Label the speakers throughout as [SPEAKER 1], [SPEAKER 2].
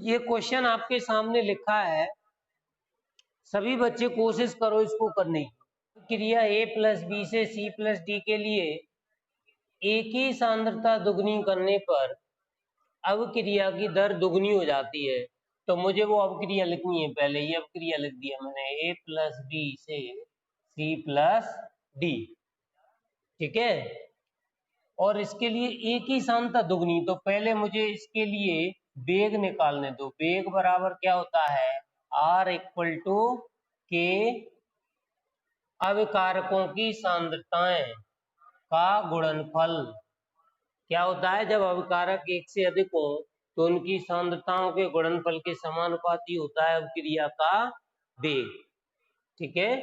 [SPEAKER 1] ये क्वेश्चन आपके सामने लिखा है, सभी बच्चे कोशिश करो इसको करने की। क्रिया a प्लस बी से c प्लस डी के लिए एक ही सांद्रता दुगनी करने पर अवक्रिया की दर दुगनी हो जाती है। तो मुझे वो अवक्रिया लिखनी है, पहले ये अवक्रिया लिख दिया मैंने, a प्लस बी से c प्लस डी, ठीक है। और इसके लिए एक ही सांद्रता दुगनी, तो पहले मुझे इसके लिए वेग निकालने दो। वेग बराबर क्या होता है, r इक्वल टू के अविकारकों की सांद्रताएं का गुणनफल। क्या होता है, जब अविकारक एक से अधिक हो तो उनकी सांद्रताओं के गुणनफल के समानुपाती होता है अवक्रिया का वेग, ठीक है।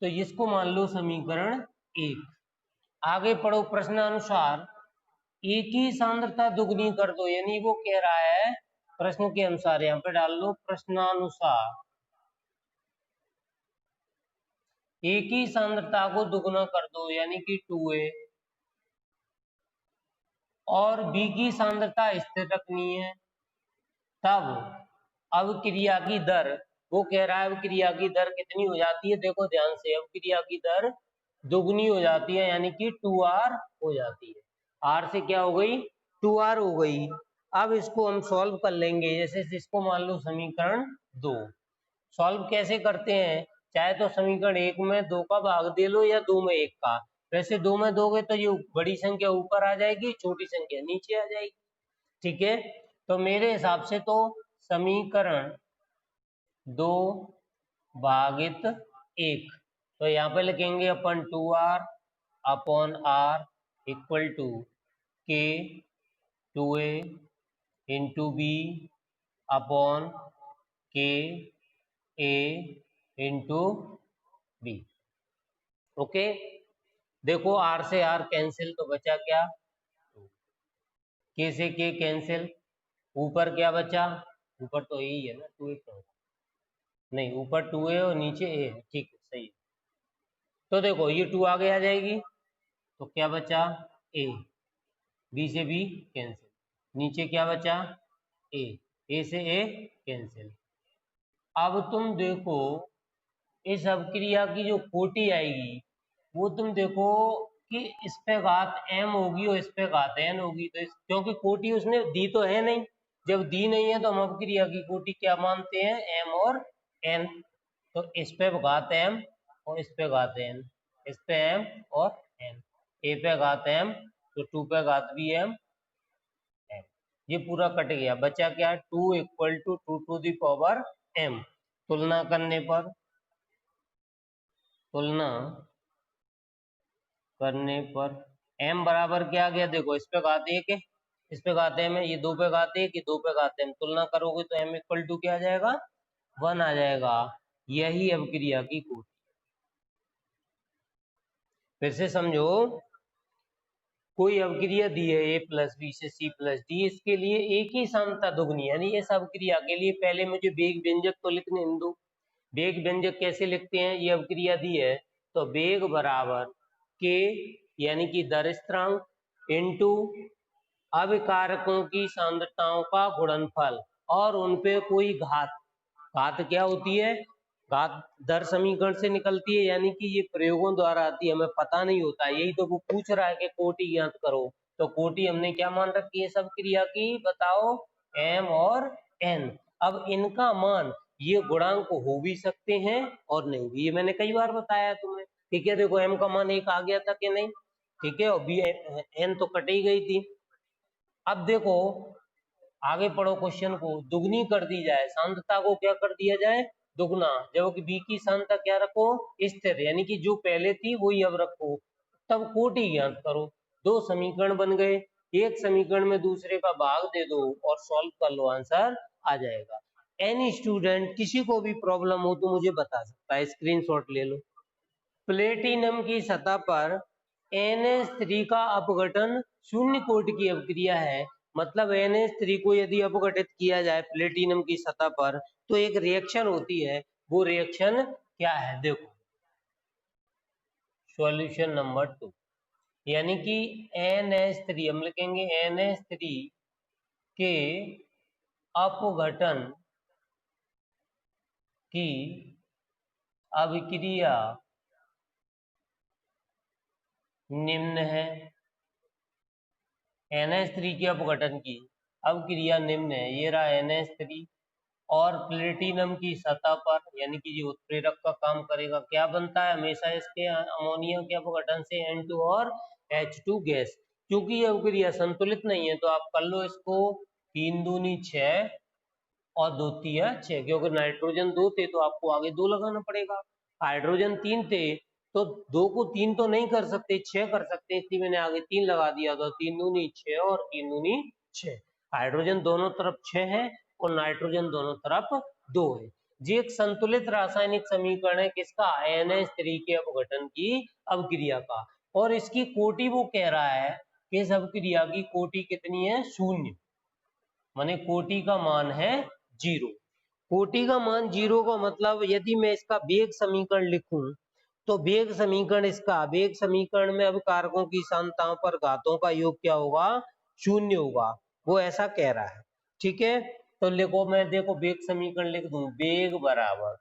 [SPEAKER 1] तो इसको मान लो समीकरण 1। आगे पढ़ो, प्रश्नानुसार एक ही सांद्रता दुगनी कर दो, यानी वो कह रहा है प्रश्न के अनुसार, यहाँ पे डाल लो प्रश्नानुसार एक ही सांद्रता को दुगना कर दो, यानी कि 2a, और b की सांद्रता स्थिर रखनी है, तब अवक्रिया की दर, वो कह रहा है अवक्रिया की दर कितनी हो जाती है, देखो ध्यान से, अवक्रिया की दर दुगनी हो जाती है, यानी कि 2r हो जाती है। r से क्या हो गई, 2r हो गई। अब इसको हम सॉल्व कर लेंगे, जैसे इसको मान लो समीकरण 2। सॉल्व कैसे करते हैं, चाहे तो समीकरण 1 में 2 का भाग दे लो या 2 में 1 का। वैसे 2 में दोगे तो ये बड़ी संख्या ऊपर आ जाएगी, छोटी संख्या नीचे आ जाएगी, ठीक है। तो मेरे हिसाब से तो समीकरण 2 भागित 1, तो यहाँ पे लिखेंगे अपन 2r upon r equal to k 2a into b upon k a into b. Okay, देखो r से r कैंसिल, तो बचा क्या, k से k कैंसिल, ऊपर क्या बचा, ऊपर तो यही है ना, 2a नहीं, ऊपर 2a और नीचे a है, ठीक है, सही है। तो देखो ये 2 आगे आ जाएगी, तो क्या बचा, a, b से b कैंसिल, नीचे क्या बचा, a से a कैंसिल। अब तुम देखो इस अवक्रिया की जो कोटि आएगी, वो तुम देखो कि इस पे घात m होगी और इस पे घात n होगी, तो क्योंकि कोटि उसने दी तो है नहीं, जब दी नहीं है तो हम अवक्रिया की कोटि क्या मानते हैं, m और n। तो इस पे घात m और इस पे घात n, इस पे m और n, a पे घात m तो 2 पे घात भी m, ये पूरा कट गया, बचा क्या, 2 equal to 2 to the power m। तुलना करने पर, तुलना करने पर m बराबर क्या आ गया, देखो इस पे घात 1 है, इस पे घात m है, ये 2 पे घात 1, ये 2 पे घात m, तुलना करोगे तो m इक्वल टू क्या आ जाएगा, 1 आ जाएगा। यही अवक्रिया की कोटि। फिर से समझो, कोई अवक्रिया दी है a प्लस बी से c प्लस डी, इसके लिए एक ही सांद्रता दुगनी, यानी इस अवक्रिया के लिए पहले मुझे वेग व्यंजक तो लिखने दो। वेग व्यंजक कैसे लिखते हैं, ये अवक्रिया दी है तो वेग बराबर k, यानी कि दर स्थिरांक, इंटू अविकारकों की सांद्रताओं का गुणनफल, और उनपे कोई घात। घात क्या होती है, घात दर समीकरण से निकलती है, यानी कि ये प्रयोगों द्वारा आती है, हमें पता नहीं होता, यही तो वो पूछ रहा है कि कोटि ज्ञात करो। तो कोटि हमने क्या मान रखी है सब क्रिया की, बताओ, m और n। अब इनका मान ये गुणांक हो भी सकते हैं और नहीं भी, ये मैंने कई बार बताया तुम्हें, ठीक है। देखो m का मान 1 आ गया था कि नहीं, ठीक है, और b n तो कट ही गई थी। अब देखो आगे पढ़ो, क्वेश्चन को दुगनी कर दी जाए, सांद्रता को क्या कर दिया जाए, दुगना, जबकि बी की सांद्रता क्या रखो, स्थिर, यानी कि जो पहले थी वही अब रखो, तब कोटि ज्ञात करो। 2 समीकरण बन गए, एक समीकरण में दूसरे का भाग दे दो और सॉल्व कर लो, आंसर आ जाएगा। एनी स्टूडेंट किसी को भी प्रॉब्लम हो तो मुझे बता सकता है, स्क्रीनशॉट ले लो। प्लेटिनम की सतह पर NH3 का अपघटन शून्य कोटि की अवक्रिया है, मतलब NH3 को यदि अपघटित किया जाए प्लेटिनम की सतह पर तो एक रिएक्शन होती है, वो रिएक्शन क्या है, देखो सॉल्यूशन नंबर 2, यानी कि NH3 हम लिखेंगे NH3 के अपघटन की अभिक्रिया निम्न है। NH3 के अपघटन की अभिक्रिया निम्न है, ये रहा NH3 और प्लेटिनम की सतह पर, यानी कि जो उत्प्रेरक का काम करेगा, क्या बनता है हमेशा इसके अमोनिया के अपघटन से N2 और H2 गैस। क्योंकि ये अभिक्रिया संतुलित नहीं है तो आप कर लो इसको 3 दूनी 6 और 2 तिया 6, क्योंकि नाइट्रोजन 2 थे तो आपको आगे 2 लगाना पड़ेगा, हाइड्रोजन 3 थे तो 2 को 3 तो नहीं कर सकते, 6 कर सकते, इसलिए मैंने आगे 3 लगा दिया, तो 3 दूनी 6 और 3 दूनी 6। हाइड्रोजन दोनों तरफ 6 है और नाइट्रोजन दोनों तरफ 2 है। ये एक संतुलित रासायनिक समीकरण है किसका, NH3 के अपघटन की अभिक्रिया का। और इसकी कोटि वो कह रहा है कि इस अभिक्रिया की कोटि कितनी है, 0, माने कोटि का मान है 0। कोटि का मान 0 का मतलब यदि मैं इसका वेग समीकरण लिखूं तो वेग समीकरण इसका, वेग समीकरण में अब कारकों की सांद्रताओं पर घातों का योग क्या होगा, 0 होगा, वो ऐसा कह रहा है। ठीक है, तो लिखो, मैं देखो वेग समीकरण लिख दूं, वेग बराबर,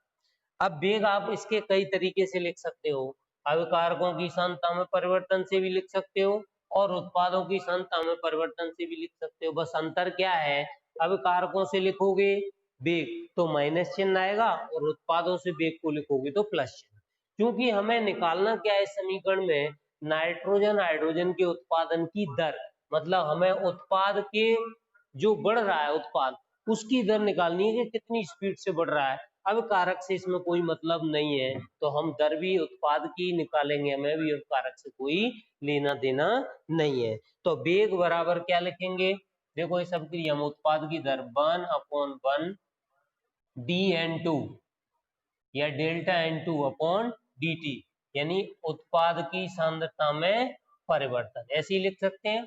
[SPEAKER 1] अब वेग आप इसके कई तरीके से लिख सकते हो, अभिकारकों की सांद्रता में परिवर्तन से भी लिख सकते हो और उत्पादों की सांद्रता में परिवर्तन से भी लिख सकते हो। बस अंतर क्या है, अभिकारकों से लिखोगे वेग तो माइनस चिन्ह आएगा और उत्पादों से वेग को लिखोगे तो प्लस चिन्ह। क्योंकि हमें निकालना क्या है इस समीकरण में, नाइट्रोजन हाइड्रोजन के उत्पादन की दर, मतलब हमें उत्पाद के जो बढ़ रहा है उत्पाद उसकी दर निकालनी है कि कितनी स्पीड से बढ़ रहा है। अब कारक से इसमें कोई मतलब नहीं है तो हम दर भी उत्पाद की निकालेंगे, हमें भी कारक से कोई लेना देना नहीं है। तो वेग बराबर क्या लिखेंगे, देखो इस अभिक्रिया में उत्पाद की दर 1/1 dN2 या डेल्टा N2 अपॉन dt, यानी उत्पाद की सांद्रता में परिवर्तन, ऐसे ही लिख सकते हैं,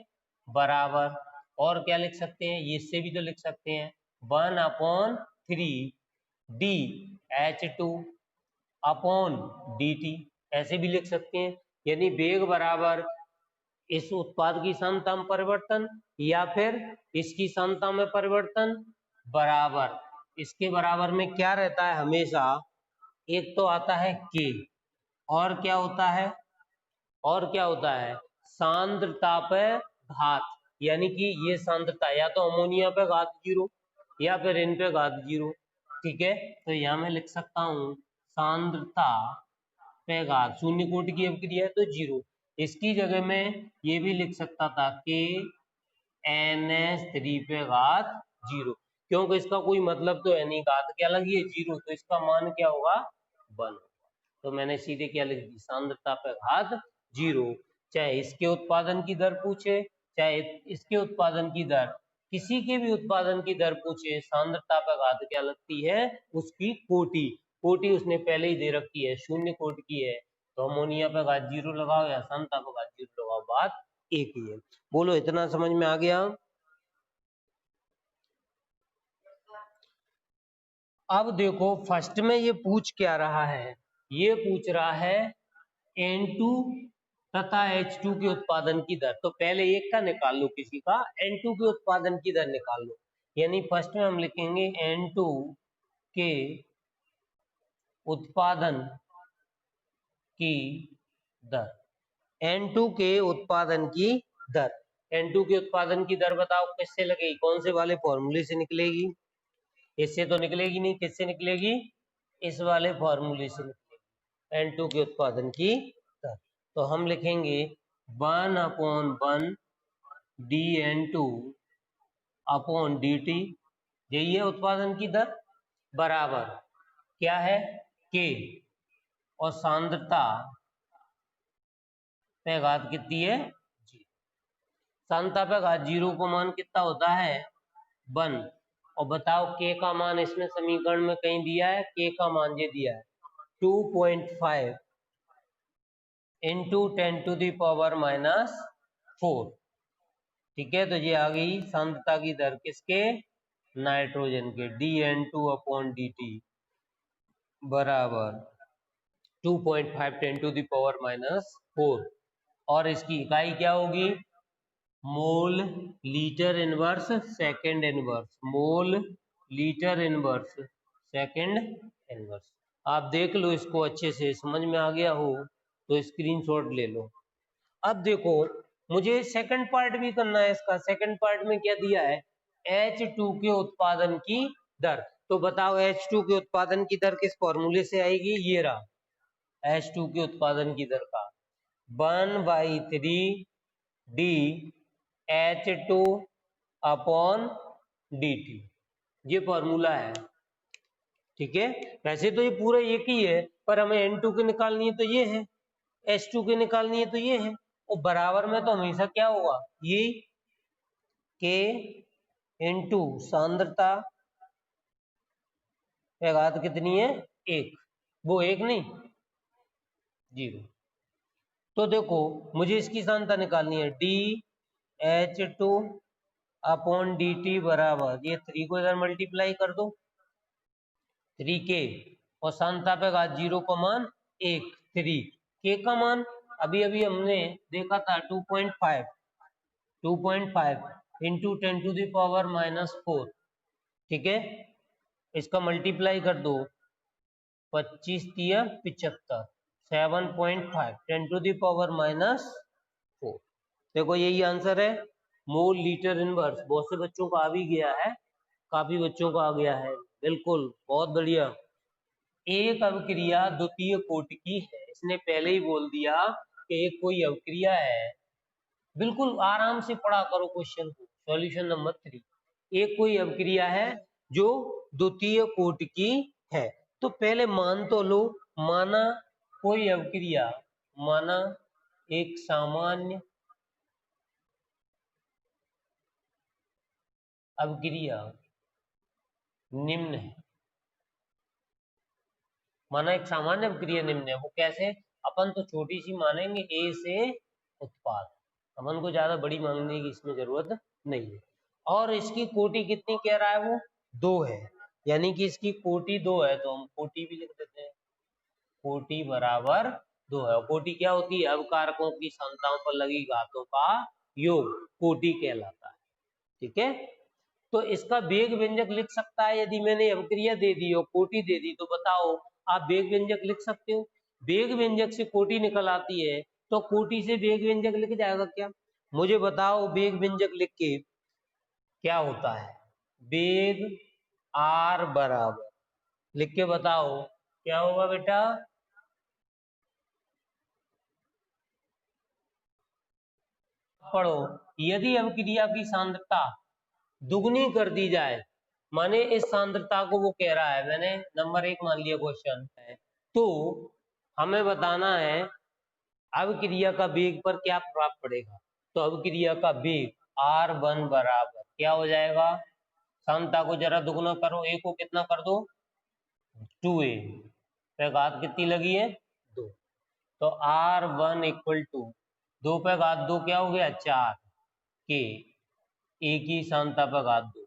[SPEAKER 1] बराबर, और क्या लिख सकते हैं, ये इससे भी तो लिख सकते हैं 1/3 dH2 अपॉन dt, ऐसे भी लिख सकते हैं। यानी वेग बराबर इस उत्पाद की सांद्रता में परिवर्तन या फिर इसकी सांद्रता में परिवर्तन बराबर, इसके बराबर में क्या रहता है हमेशा, एक तो आता है K और क्या होता है, और क्या होता है सांद्रता पे घात, यानी कि ये सांद्रता या तो अमोनिया पे घात 0 या फिर इन पे घात 0। ठीक है, तो यहाँ मैं लिख सकता हूँ सांद्रता पे घात, शून्य कोटि की अभिक्रिया है तो 0, इसकी जगह में ये भी लिख सकता था कि NH3 पे घात 0, क्योंकि इसका कोई मतलब तो है नहीं, घात क्या लगी है 0, तो इसका मान क्या होगा 1, तो मैंने सीधे क्या लिख दी, सांद्रता पे घात 0। चाहे इसके उत्पादन की दर पूछे चाहे इसके उत्पादन की दर, किसी के भी उत्पादन की दर पूछे, सांद्रता पे घात क्या लगती है, उसकी कोटि, कोटि उसने पहले ही दे रखी है, शून्य कोटि की है, तो अमोनिया पे घात 0 लगाओ या सांद्रता पे घात 0 लगाओ, बात एक ही है। बोलो इतना समझ में आ गया। अब देखो फर्स्ट में ये पूछ क्या रहा है, ये पूछ रहा है N2 तथा H2 के उत्पादन की दर, तो पहले एक का निकाल लो, किसी का N2 के उत्पादन की दर निकाल लो, यानी फर्स्ट में हम लिखेंगे N2 के उत्पादन की दर, N2 के उत्पादन की दर, N2 के उत्पादन की दर बताओ किससे लगेगी, कौन से वाले फॉर्मूले से निकलेगी, इससे तो निकलेगी नहीं, किससे निकलेगी, इस वाले फॉर्मूले से निकलेगी N2 के उत्पादन की दर। तो हम लिखेंगे 1/1 dN2 अपॉन dt, यही है उत्पादन की दर, बराबर क्या है K और सांद्रता पे घात कितनी है 0, सांद्रता पे घात 0 को मान कितना होता है 1, और बताओ K का मान इसमें समीकरण में कहीं दिया है, K का मान ये दिया है 2.5 इंटू 10⁻⁻⁴। ठीक है, तो ये आ गई सांद्रता की दर किसके, नाइट्रोजन के, dN2 अपॉन dt बराबर 2.5 10⁻⁴, और इसकी इकाई क्या होगी, mole litre inverse second inverse, mole litre inverse second inverse. आप देख लो इसको अच्छे से, समझ में आ गया हो तो स्क्रीनशॉट ले लो। अब देखो मुझे सेकंड पार्ट भी करना है इसका। सेकंड पार्ट में क्या दिया है, H2 के उत्पादन की दर। तो बताओ H2 के उत्पादन की दर किस फॉर्मूले से आएगी, ये रहा H2 के उत्पादन की दर का 1/3 dH2 अपॉन dt, ये फॉर्मूला है। ठीक है, वैसे तो ये पूरा एक ही है, पर हमें N2 की निकालनी है तो ये है, H2 की निकालनी है तो ये है। और बराबर में तो हमेशा क्या होगा, ये K इंटू सांद्रता पे घात कितनी है, 1, वो 1 नहीं 0। तो देखो मुझे इसकी सांद्रता निकालनी है, dH2 अपॉन dt बराबर, ये 3 को इधर मल्टीप्लाई कर दो 3k, और सांद्रता पे घात 0 का मान 1, 3 k का मान अभी अभी हमने देखा था 2.5 इंटू 10⁻⁻⁴। ठीक है, इसका मल्टीप्लाई कर दो 25 तिया 75, 7.5 10⁻⁻⁴। देखो यही आंसर है, मोल लीटर इनवर्स। बहुत से बच्चों का आ भी गया है, काफी बच्चों का आ गया है, बिल्कुल बहुत बढ़िया। एक अवक्रिया द्वितीय कोटि की है, इसने पहले ही बोल दिया कि एक कोई अवक्रिया है। बिल्कुल आराम से पढ़ा करो क्वेश्चन को। सॉल्यूशन नंबर 3, एक कोई अवक्रिया है जो द्वितीय कोटि की है। तो पहले मान तो लो, माना कोई अवक्रिया, माना एक सामान्य अवक्रिया निम्न है, माना एक सामान्य अवक्रिया निम्न है। वो कैसे, अपन तो छोटी सी मानेंगे, ए से उत्पाद, अपन को ज्यादा बड़ी मांगने की इसमें जरूरत नहीं है। और इसकी कोटि कितनी कह रहा है वो, 2 है, यानी कि इसकी कोटि 2 है, तो हम कोटि भी लिख देते हैं, कोटि बराबर 2 है। और कोटि क्या होती है, अवकारकों की सांद्रताओं पर लगी घातों का योग कोटि कहलाता है। ठीक है, तो इसका वेग व्यंजक लिख सकता है, यदि मैंने अवक्रिया दे दी और कोटि दे दी तो बताओ आप वेग व्यंजक लिख सकते हो। वेग व्यंजक से कोटि निकल आती है, तो कोटि से वेग व्यंजक लिख जाएगा क्या, मुझे बताओ वेग व्यंजक लिख के क्या होता है। वेग R बराबर, लिख के बताओ क्या होगा बेटा, पढ़ो, यदि अवक्रिया की सांद्रता दुगनी कर दी जाए, माने इस सांद्रता को वो कह रहा है, मैंने नंबर 1 मान लिया क्वेश्चन है, तो हमें बताना है अवक्रिया का वेग पर क्या प्रभाव पड़ेगा। तो अवक्रिया का वेग R1 बराबर क्या हो जाएगा, सांद्रता को जरा दुगना करो, a को कितना कर दो 2a, पे घात कितनी लगी है 2, तो R1 इक्वल टू 2 पे घात 2 क्या हो गया 4 के, a की सांद्रता पे घात 2,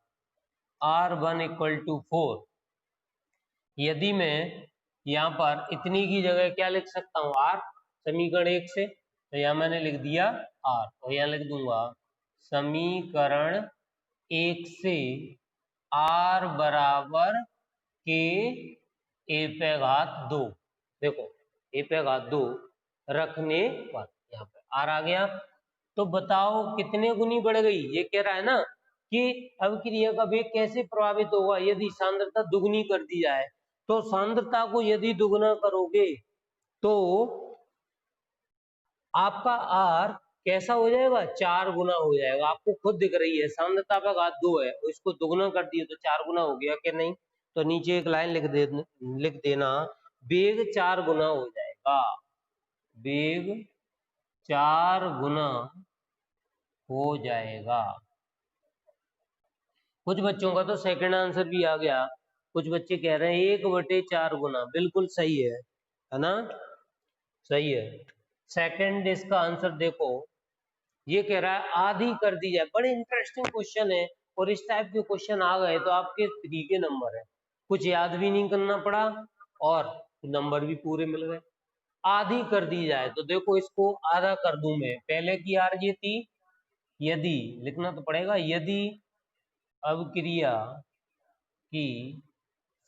[SPEAKER 1] R1 इक्वल टू 4। यदि मैं यहाँ पर इतनी की जगह क्या लिख सकता हूँ, R, समीकरण 1 से, तो यहाँ मैंने लिख दिया R, और यहाँ लिख दूंगा समीकरण 1 से R बराबर के a पे घात 2, देखो a पे घात 2 रखने पर यहाँ पे R आ गया। तो बताओ कितने गुनी बढ़ गई, ये कह रहा है ना कि अवक्रिया का वेग कैसे प्रभावित होगा यदि सांद्रता दुगनी कर दी जाए। तो सांद्रता को यदि दुगना करोगे तो आपका R कैसा हो जाएगा, 4 गुना हो जाएगा। आपको खुद दिख रही है सांद्रता का घात 2 है, इसको दुगना कर दिए तो 4 गुना हो गया कि नहीं। तो नीचे एक लाइन लिख देना, वेग 4 गुना हो जाएगा, वेग 4 गुना हो जाएगा। कुछ बच्चों का तो सेकंड आंसर भी आ गया, कुछ बच्चे कह रहे हैं 1/4 गुना, बिल्कुल सही है ना, सही है। सेकंड इसका आंसर देखो, ये कह रहा है आधी कर दी जाए। बड़े इंटरेस्टिंग क्वेश्चन है, और इस टाइप के क्वेश्चन आ गए तो आपके 3 के नंबर है, कुछ याद भी नहीं करना पड़ा और नंबर भी पूरे मिल गए। आधी कर दी जाए तो देखो इसको आधा कर दूं मैं, पहले की आर ये थी, यदि लिखना तो पड़ेगा, यदि अवक्रिया की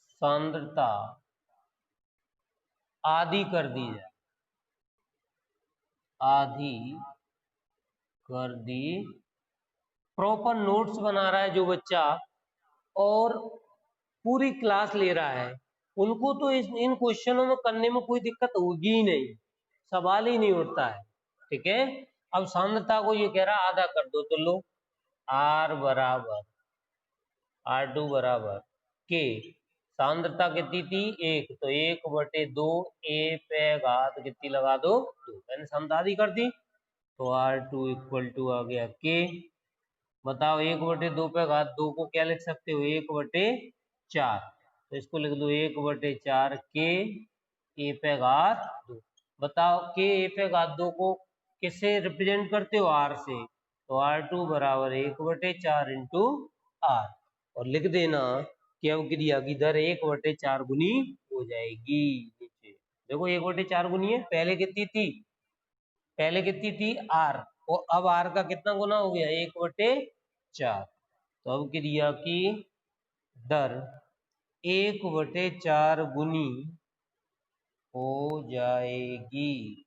[SPEAKER 1] सांद्रता आधी कर दी जाए, आधी कर दी। प्रॉपर नोट्स बना रहा है जो बच्चा और पूरी क्लास ले रहा है, उनको तो इन क्वेश्चनों में करने में कोई दिक्कत होगी ही नहीं, सवाल ही नहीं उठता है। ठीक है, अब सांद्रता को ये कह रहा आधा कर दो, तो लो R बराबर R2 बराबर के, सांद्रता कितनी थी 1, तो 1/2 A पे घात कितनी लगा दो 2, मैंने समझा कर दी, तो R2 इक्वल टू आ गया के। बताओ 1/2 पे घात 2 को क्या लिख सकते हो 1/4, तो इसको लिख दो 1/4 के ए पे घात 2। बताओ के ए पे घात 2 को किससे रिप्रेजेंट करते हो R से, तो R2 बराबर 1/4 इंटू R, और लिख देना कि अवक्रिया की दर 1/4 गुनी हो जाएगी। नीचे देखो 1/4 गुनी है, पहले कितनी थी, पहले कितनी थी R, और अब R का कितना गुना हो गया 1/4, तो अवक्रिया की दर 1/4 गुनी हो जाएगी।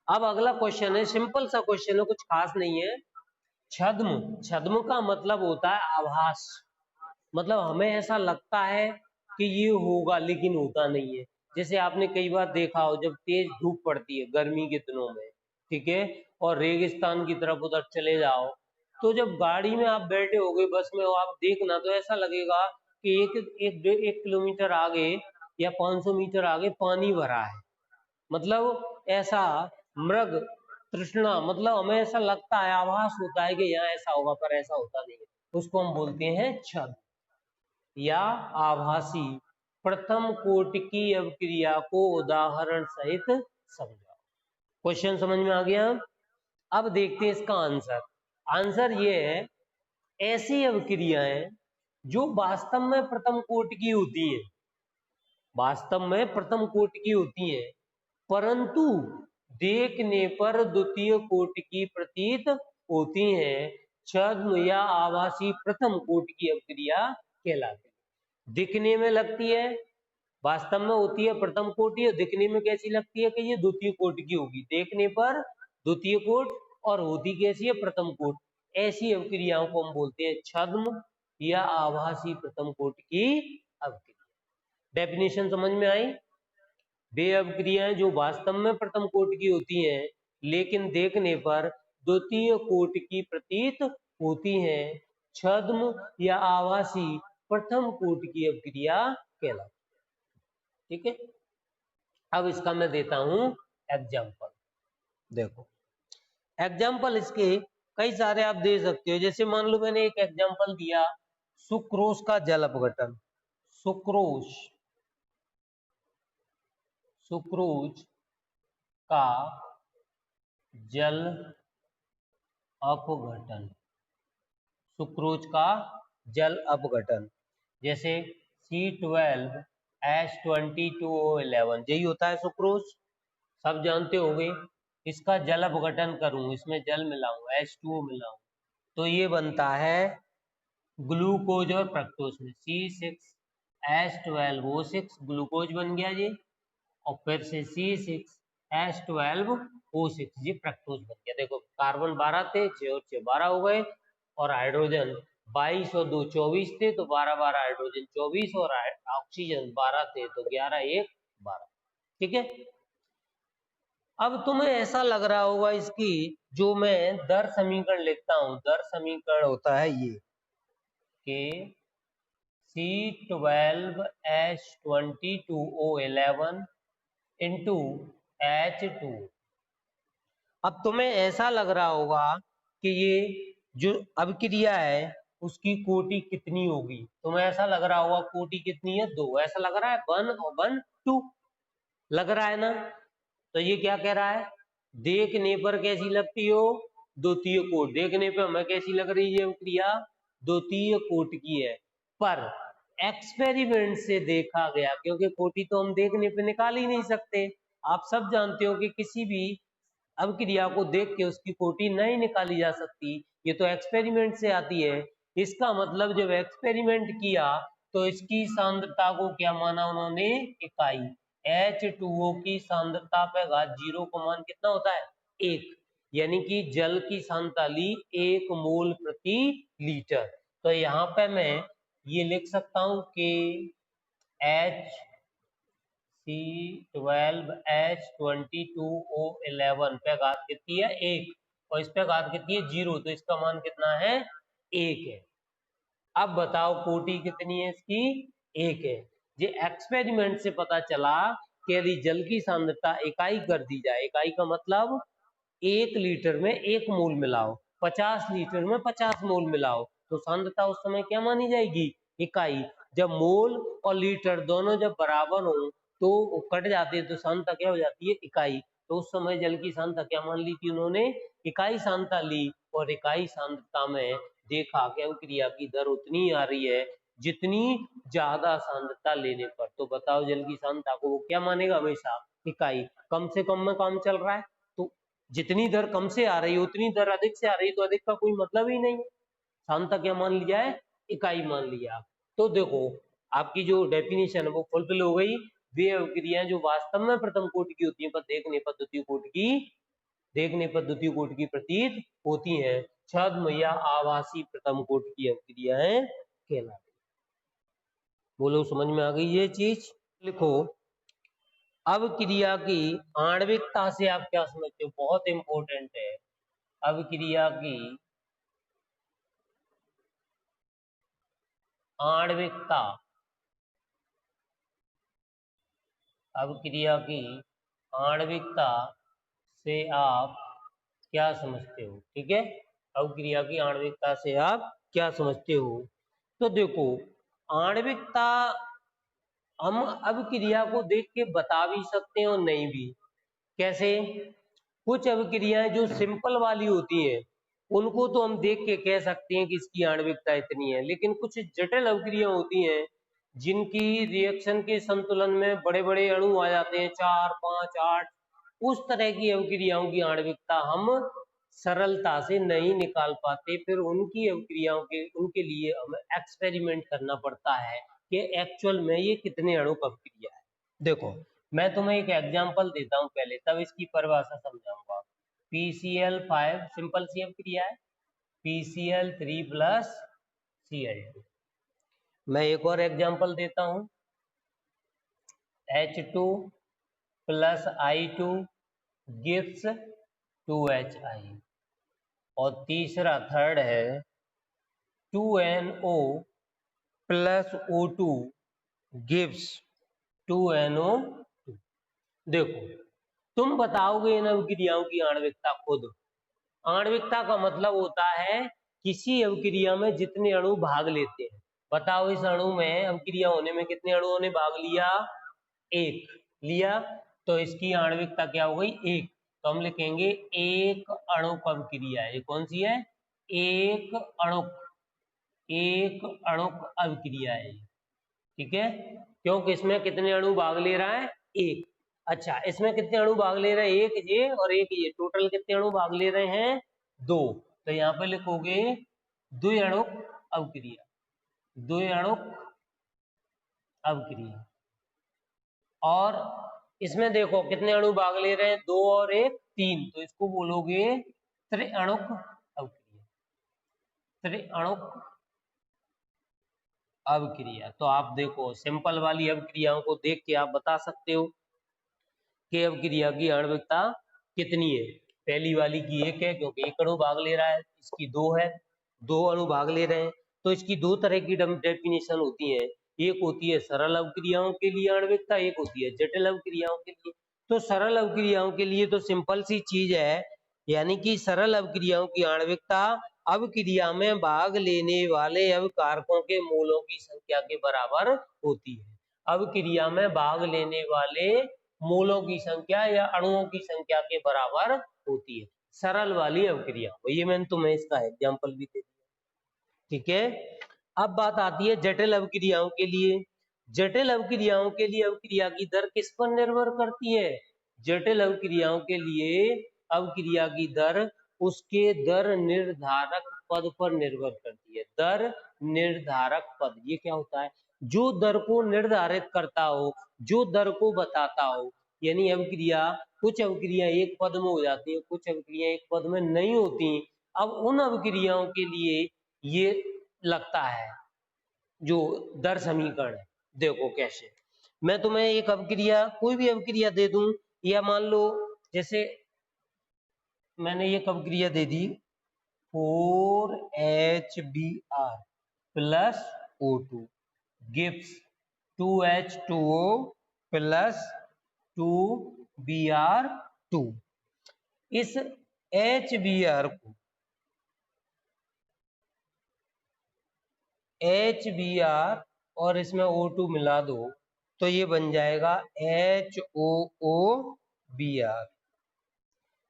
[SPEAKER 1] अब अगला क्वेश्चन है, सिंपल सा क्वेश्चन है, कुछ खास नहीं है। छद्म, छद्म का मतलब होता है आभास, मतलब हमें ऐसा लगता है कि ये होगा लेकिन होता नहीं है। जैसे आपने कई बार देखा हो जब तेज धूप पड़ती है गर्मी के दिनों में, ठीक है, और रेगिस्तान की तरफ उधर चले जाओ, तो जब गाड़ी में आप बैठे होगे बस में, आप देखना तो ऐसा लगेगा कि एक किलोमीटर आगे या 500 मीटर आगे पानी भरा है, मतलब ऐसा मृग तृष्णा, मतलब हमें ऐसा लगता है, आभास होता है कि यहाँ ऐसा होगा, पर ऐसा होता नहीं है, उसको हम बोलते हैं छद्म या आभासी। प्रथम कोटि की अवक्रिया को उदाहरण सहित समझाओ। क्वेश्चन समझ में आ गया? अब देखते हैं इसका आंसर। आंसर ये है, ऐसी अवक्रियाएं जो वास्तव में प्रथम कोटि की होती हैं, वास्तव में प्रथम कोटि की होती हैं, परंतु देखने पर द्वितीय कोटि की प्रतीत होती हैं, छद्म या आभासी प्रथम कोटि की अवक्रिया कहलाती है। दिखने में लगती है, वास्तव में होती है प्रथम कोटि, और दिखने में कैसी लगती है कि ये द्वितीय कोटि की होगी, देखने पर द्वितीय कोटि और होती कैसी है प्रथम कोटि। ऐसी अवक्रियाओं को हम बोलते हैं छद्म या आभासी प्रथम कोटि की अवक्रिया। डेफिनेशन समझ में आई? वे अवक्रियाएं जो वास्तव में प्रथम कोटि की होती हैं लेकिन देखने पर द्वितीय कोटि की प्रतीत होती हैं, छद्म या आभासी प्रथम कोटि की अवक्रिया कहलाती है। ठीक है, अब इसका मैं देता हूं एग्जाम्पल। देखो एग्जाम्पल इसके कई सारे आप दे सकते हो, जैसे मान लो मैंने एक एग्जाम्पल दिया, सुक्रोज का जल अपघटन। सुक्रोज, सुक्रोज का जल अपघटन, सुक्रोज का जल अपघटन, जैसे C12H22O11, यही होता है सुक्रोज, सब जानते होंगे। इसका जल अपघटन करूं, इसमें जल मिलाऊं, H2O मिलाऊं, तो ये बनता है ग्लूकोज और फ्रक्टोज में, C6H12O6 ग्लूकोज बन गया ये, और फिर से C6H12O6 ये फ्रक्टोज बन गया। देखो कार्बन 12 थे, 6 और 6 12 हो गए, और हाइड्रोजन 22 और 2 24 थे, तो 12 12 हाइड्रोजन 24, और ऑक्सीजन 12 थे, तो 11 1 12। ठीक है, अब तुम्हें ऐसा लग रहा होगा इसकी, जो मैं दर समीकरण लिखता हूं, दर समीकरण होता है ये कि C12H22O11 इंटू H2। अब तुम्हें ऐसा लग रहा होगा कि ये जो अभिक्रिया है उसकी कोटि कितनी होगी, तुम्हें ऐसा लग रहा होगा कोटि कितनी है 2, ऐसा लग रहा है 1 और 1 2 लग रहा है ना, तो ये क्या कह रहा है, देखने पर कैसी लगती हो द्वितीय कोटि, देखने पर हमें कैसी लग रही है अभिक्रिया द्वितीय कोटि की है, पर एक्सपेरिमेंट से देखा गया, क्योंकि कोटि तो हम देखने पे निकाल ही नहीं सकते, आप सब जानते हो कि किसी भी अभिक्रिया को देख के उसकी कोटि नहीं निकाली जा सकती, ये तो एक्सपेरिमेंट से आती है। इसका मतलब जब एक्सपेरिमेंट किया तो इसकी सांद्रता को क्या माना उन्होंने, इकाई। H2O की सांद्रता पे घात 0 का मान कितना होता है, 1, यानी कि जल की सांद्रता ली 1 मोल प्रति लीटर। तो यहाँ पे मैं ये लिख सकता हूँ कि HC12H22O11 पे घात कितनी है, 1, और इस पे घात कितनी है, 0, तो इसका मान कितना है, 1 है। अब बताओ कोटि कितनी है इसकी, 1 है। ये एक्सपेरिमेंट से पता चला कि यदि जल की सांद्रता इकाई कर दी जाए, इकाई का मतलब 1 लीटर में 1 मोल मिलाओ, 50 लीटर में 50 मोल मिलाओ, तो सांद्रता उस समय क्या मानी जाएगी, इकाई। जब मोल और लीटर दोनों जब बराबर हो तो कट जाते हैं तो सांद्रता क्या हो जाती है, इकाई। तो उस समय जल की सांद्रता क्या मान ली थी उन्होंने, इकाई सांद्रता ली, और इकाई सांद्रता में देखा कि अभिक्रिया की दर उतनी आ रही है जितनी ज्यादा सांद्रता लेने पर। तो बताओ जल की सांद्रता को वो क्या मानेगा, हमेशा इकाई। कम से कम में काम चल रहा है, तो जितनी दर कम से आ रही है उतनी दर अधिक से आ रही है, तो अधिक का कोई मतलब ही नहीं है, सांद्रता क्या मान लिया है, इकाई मान लिया। तो देखो आपकी जो डेफिनेशन है वो फुलफिल हो गई। वे अभिक्रियाएं जो वास्तव में प्रथम कोटि की होती हैं पर देखने पर द्वितीय कोटि की प्रतीत होती हैं, छद्म या आभासी प्रथम कोटि की अभिक्रियाएं कहलाती। बोलो समझ में आ गई ये चीज। लिखो अभिक्रिया की आणविकता से आप क्या समझते हो, बहुत इंपॉर्टेंट है। अभिक्रिया की आणविकता, अभिक्रिया की आणविकता से आप क्या समझते हो, ठीक है। अभिक्रिया की आणविकता से आप क्या समझते हो, तो देखो आणविकता हम अभिक्रिया को देख के बता भी सकते हैं और नहीं भी। कैसे, कुछ अभिक्रियाएं जो सिंपल वाली होती हैं उनको तो हम देख के कह सकते हैं कि इसकी आणविकता इतनी है, लेकिन कुछ जटिल अभिक्रिया होती हैं जिनकी रिएक्शन के संतुलन में बड़े बड़े अणु आ जाते हैं, 4, 5, 8, उस तरह की अभिक्रियाओं की आणविकता हम सरलता से नहीं निकाल पाते। फिर उनकी अभिक्रियाओं के उनके लिए हमें एक्सपेरिमेंट करना पड़ता है कि एक्चुअल में ये कितने अणु का अभिक्रिया है। देखो मैं तुम्हें एक एग्जांपल देता हूं पहले, तब इसकी परिभाषा समझाऊंगा। PCl5 सिंपल सी अभिक्रिया है, PCl3 प्लस Cl2। मैं एक और एग्जांपल देता हूं, H2 plus I2 gives 2HI, और तीसरा थर्ड है 2NO plus O2 gives 2NO2। देखो तुम बताओगे इन अभिक्रियाओं की आणविकता खुद। आणविकता का मतलब होता है किसी अभिक्रिया में जितने अणु भाग लेते हैं। बताओ इस अणु में अभिक्रिया होने में कितने अणुओं ने भाग लिया, 1 लिया, तो इसकी आणविकता क्या हो गई, 1। तो हम लिखेंगे एक अणुक अभिक्रिया है। ये कौन सी है, एक अणुक अभिक्रिया है, ठीक है, क्योंकि इसमें कितने अणु भाग ले रहा है, 1। अच्छा इसमें कितने अणु भाग ले रहे हैं, एक ये और एक ये, टोटल कितने अणु भाग ले रहे हैं, 2। तो यहाँ पे लिखोगे द्विअणुक अभिक्रिया, द्विअणुक अभिक्रिया। और इसमें देखो कितने अणु भाग ले रहे हैं, 2 और 1, 3, तो इसको बोलोगे त्रिअणुक अभिक्रिया, त्रिअणुक अभिक्रिया। तो आप देखो सिंपल वाली अभिक्रियाओं को देख के आप बता सकते हो कि अभिक्रिया की आणविकता कितनी है। पहली वाली की 1 है क्योंकि 1 अणु भाग ले रहा है, इसकी 2 है, 2 अणु भाग ले रहे हैं, तो इसकी 2 तरह की डेफिनेशन होती है। एक होती है सरल अभिक्रियाओं के लिए आणविकता, एक होती है जटिल अभिक्रियाओं के लिए। तो सरल अभिक्रियाओं के लिए तो सिंपल सी चीज है, यानी कि सरल अभिक्रियाओं की आणविकता अभिक्रिया में भाग लेने वाले अभिकारकों के मोलों की संख्या के बराबर होती है। अभिक्रिया में भाग लेने वाले मोलों की संख्या या अणुओं की संख्या के बराबर होती है सरल वाली अभिक्रिया। ये मैंने तुम्हें इसका एग्जांपल भी दे दिया, ठीक है। अब बात आती है जटिल अभिक्रियाओं के लिए। जटिल अभिक्रियाओं के लिए अभिक्रिया की दर किस पर निर्भर करती है, जटिल अभिक्रियाओं के लिए अभिक्रिया की दर उसके दर निर्धारक पद पर निर्भर करती है। दर निर्धारक पद, ये क्या होता है? जो दर को निर्धारित करता हो, जो दर को बताता हो। यानी अभिक्रिया, कुछ अभिक्रिया एक पद में हो जाती है, कुछ अभिक्रिया एक पद में नहीं होती। अब उन अभिक्रियाओं के लिए ये लगता है जो दर समीकरण है। देखो कैसे, मैं तुम्हें एक अभिक्रिया, कोई भी अभिक्रिया दे दूं, या मान लो जैसे मैंने ये अभिक्रिया दे दी 4HBr plus O2 gives 2H2O plus 2Br2। इस HBr को HBr और इसमें O2 मिला दो तो ये बन जाएगा HOOBr,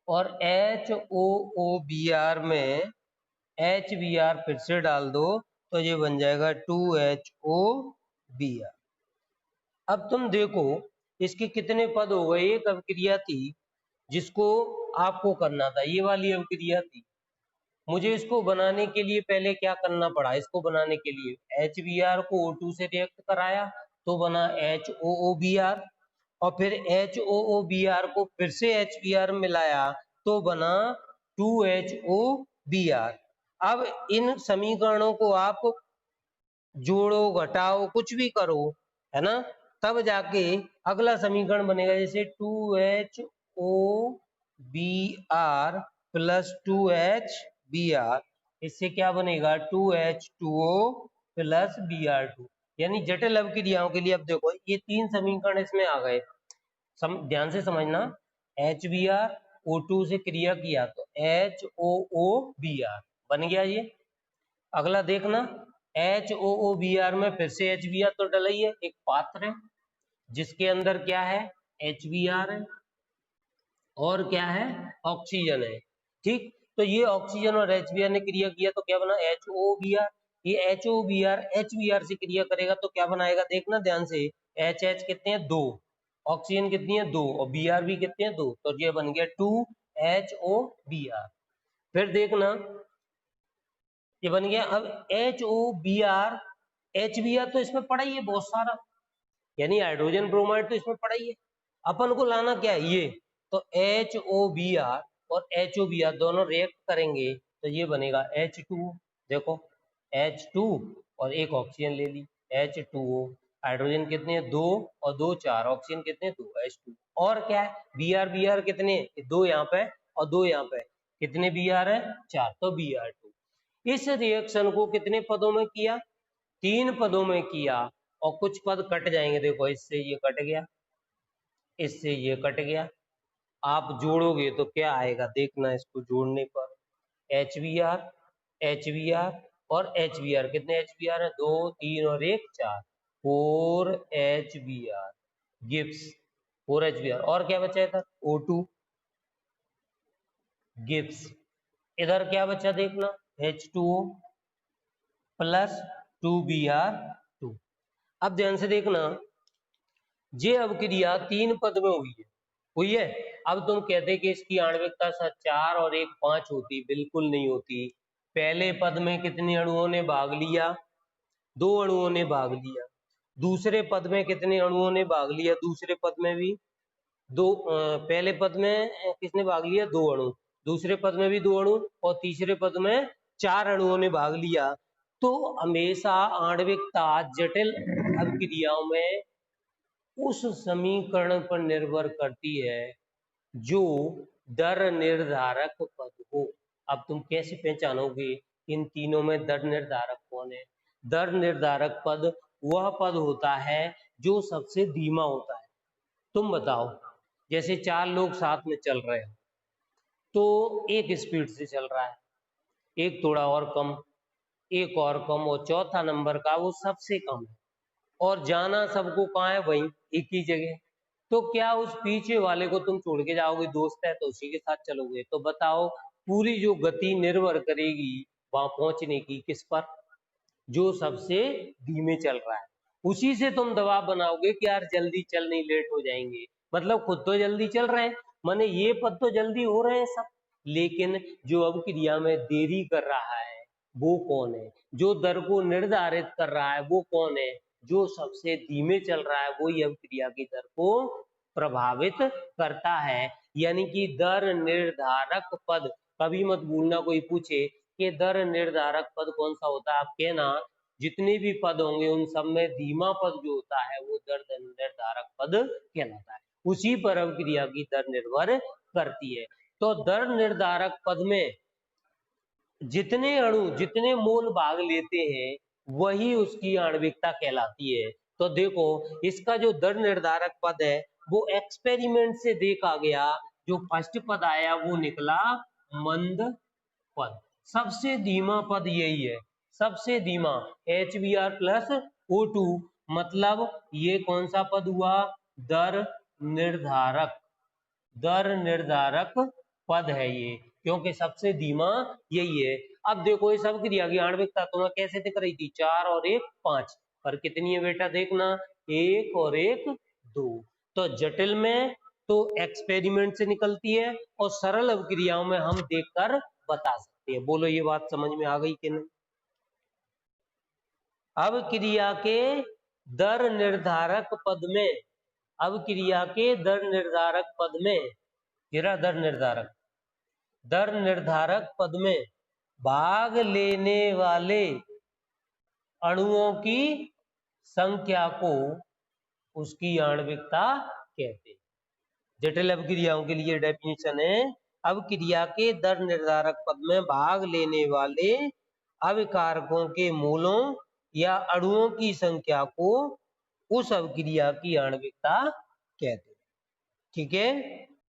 [SPEAKER 1] और HOOBr में HBr फिर से डाल दो तो ये बन जाएगा 2HOBr। अब तुम देखो इसके कितने पद हो गए। एक अभिक्रिया थी जिसको आपको करना था, ये वाली अभिक्रिया थी। मुझे इसको बनाने के लिए पहले क्या करना पड़ा? इसको बनाने के लिए HBr को O2 से रिएक्ट कराया तो बना HOOBr, और फिर HOOBr को फिर से HBr मिलाया तो बना 2HOBr। अब इन समीकरणों को आप जोड़ो, घटाओ, कुछ भी करो, है ना, तब जाके अगला समीकरण बनेगा। जैसे 2HOBr प्लस 2HBr, इससे क्या बनेगा? 2H2O plus Br2। यानी जटिल अभिक्रियाओं के लिए अब देखो ये तीन समीकरण इसमें आ गए। ध्यान से समझना, HBr O2 से क्रिया किया तो HOOBr बन गया ये। अगला देखना, HOOBr में फिर से HBr तो डला ही है, एक पात्र है जिसके अंदर क्या है? HBr है और क्या है? ऑक्सीजन है। ठीक, तो ये ऑक्सीजन और HBr ने क्रिया किया तो क्या बना? HOBr। ये HOBr HBr से क्रिया करेगा तो क्या बनाएगा? देखना ध्यान से, HH कितने हैं? 2, ऑक्सीजन कितनी है? 2, और Br भी कितने हैं? 2, तो ये बन गया 2HOBr। फिर देखना ये बन गया। अब HOBr HBr तो इसमें पड़ा ही है बहुत सारा, यानी हाइड्रोजन ब्रोमाइड तो इसमें पड़ा ही है। अपन को लाना क्या है? ये तो HOBr और HOBr दोनों रिएक्ट करेंगे तो ये बनेगा H2। देखो H2 और एक ऑक्सीजन ले ली H2O, हाइड्रोजन कितने हैं? 2 और 2 4, ऑक्सीजन कितने? 2 H2। और क्या है? Br कितने? 2 यहाँ पे और 2 यहाँ पे, कितने Br है? 4, तो Br2। इस रिएक्शन को कितने पदों में किया? 3 पदों में किया, और कुछ पद कट जाएंगे। देखो इससे ये कट गया, इससे ये कट गया, आप जोड़ोगे तो क्या आएगा? देखना इसको जोड़ने पर, HBr HBr और HBr, कितने HBr है? 2 3 और 1 4, 4HBr गिव्स 4HBr। और क्या बचा इधर? O2 गिव्स, इधर क्या बचा? देखना H2O प्लस 2Br2। अब ध्यान से देखना, ये अभिक्रिया 3 पद में हुई है। अब तुम कहते कि इसकी आणविकता 4 और 1 5 होती, बिल्कुल नहीं होती। पहले पद में कितने अणुओं ने भाग लिया? 2 अणुओं ने भाग लिया। दूसरे पद में कितने अणुओं ने भाग लिया? दूसरे पद में भी 2। पहले पद में किसने भाग लिया? 2 अणु, दूसरे पद में भी 2 अणु, और तीसरे पद में 4 अणुओं ने भाग लिया। तो हमेशा आणविकता जटिल अभिक्रियाओं में उस समीकरण पर निर्भर करती है जो दर निर्धारक पद हो। अब तुम कैसे पहचानोगे इन तीनों में दर निर्धारक कौन है? दर निर्धारक पद वह पद होता है जो सबसे धीमा होता है। तुम बताओ, जैसे 4 लोग साथ में चल रहे हो तो एक स्पीड से चल रहा है, एक थोड़ा और कम, एक और कम, और चौथा नंबर का वो सबसे कम है, और जाना सबको कहाँ है? वहीं, एक ही जगह। तो क्या उस पीछे वाले को तुम छोड़ के जाओगे? दोस्त है तो उसी के साथ चलोगे। तो बताओ, पूरी जो गति निर्भर करेगी वहां पहुंचने की किस पर? जो सबसे धीमे चल रहा है, उसी से तुम दबाव बनाओगे कि यार जल्दी चल, नहीं लेट हो जाएंगे। मतलब खुद तो जल्दी चल रहे हैं, माने ये पद तो जल्दी हो रहे हैं सब, लेकिन जो अभिक्रिया में देरी कर रहा है वो कौन है? जो दर को निर्धारित कर रहा है वो कौन है? जो सबसे धीमे चल रहा है वही अभिक्रिया की दर को प्रभावित करता है। यानी कि दर निर्धारक पद, कभी मत भूलना कोई पूछे कि दर निर्धारक पद कौन सा होता है, आप कहना जितने भी पद होंगे उन सब में धीमा पद जो होता है वो दर निर्धारक पद कहलाता है, उसी पर अभिक्रिया की दर निर्भर करती है। तो दर निर्धारक पद में जितने अणु जितने मोल भाग लेते हैं वही उसकी आणविकता कहलाती है। तो देखो इसका जो दर निर्धारक पद है वो एक्सपेरिमेंट से देखा गया, जो फर्स्ट पद आया वो निकला मंद पद, सबसे धीमा पद यही है, सबसे धीमा HBr प्लस O2, मतलब ये कौन सा पद हुआ? दर निर्धारक, दर निर्धारक पद है ये, क्योंकि सबसे धीमा यही है। अब देखो इस अभिक्रिया की आणविकता तुम्हें कैसे दिख रही थी? 4 और 1 5, पर कितनी है बेटा देखना, 1 और 1 2। तो जटिल में तो एक्सपेरिमेंट से निकलती है और सरल अभिक्रियाओं में हम देखकर बता सकते हैं। बोलो ये बात समझ में आ गई कि नहीं? अभिक्रिया के दर निर्धारक पद में, अभिक्रिया के दर निर्धारक पद में, तेरा दर निर्धारक पद में भाग लेने वाले अणुओं की संख्या को उसकी आणविकता कहते हैं। जटिल अभिक्रियाओं के लिए डेफिनेशन है, अभिक्रिया के दर निर्धारक पद में भाग लेने वाले अभिकारकों के मोलों या अणुओं की संख्या को उस अभिक्रिया की आणविकता कहते हैं। ठीक है।